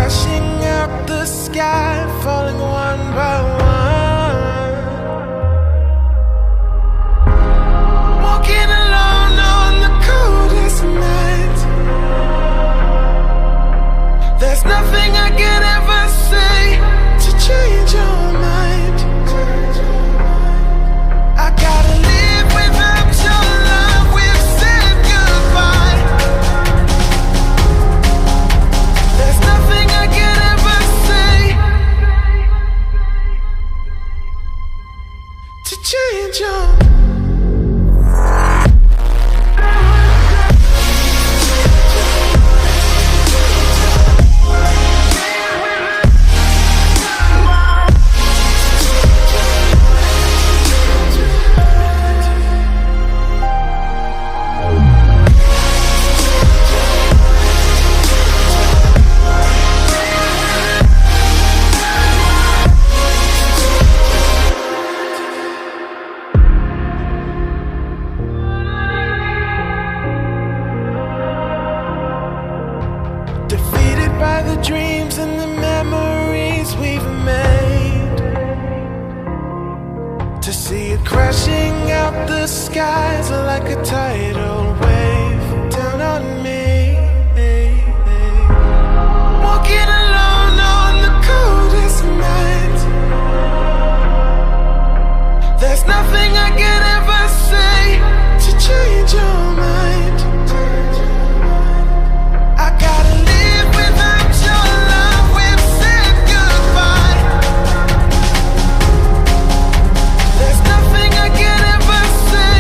crashing out the sky, falling one by one. Walking alone on the coldest night. There's nothing I can ever say to change your mind. I gotta live without your love. We've said goodbye. There's nothing I can ever say to change your mind. Defeated by the dreams and the memories we've made. To see it crashing out the skies like a tidal wave down on me. Walking alone on the coldest night. There's nothing I can ever say to change your mind. I gotta live without your love. We've said goodbye. There's nothing I can ever say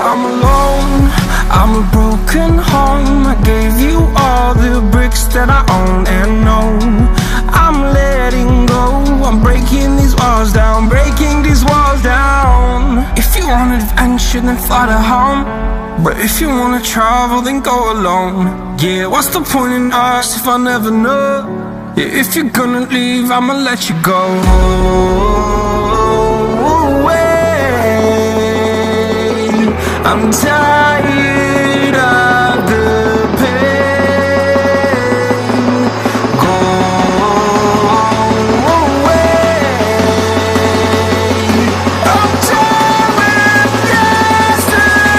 I'm alone, I'm a broken home. I gave you all the bricks that I own and know. I'm letting go, I'm breaking these walls down, breaking these walls down. If you want adventure, then fly to home. But if you wanna travel, then go alone. Yeah, what's the point in us if I never know? Yeah, if you're gonna leave, I'ma let you go. I'm tired of the pain. Go away. I'm tired of yesterday.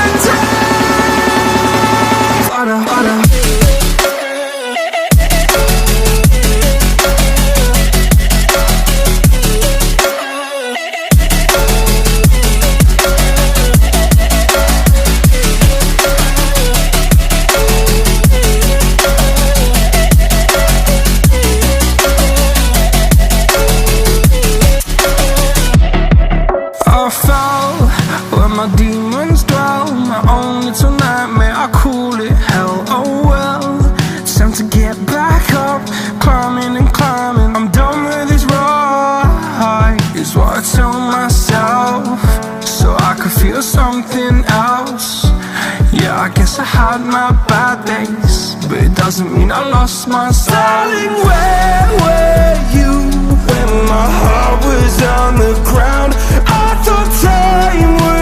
My demons dwell, my own little nightmare, I call it hell, oh well. It's time to get back up, climbing and climbing. I'm done with this ride, is what I tell myself, so I could feel something else. Yeah, I guess I had my bad days, but it doesn't mean I lost my style. Darling, where were you when my heart was on the ground? I thought time would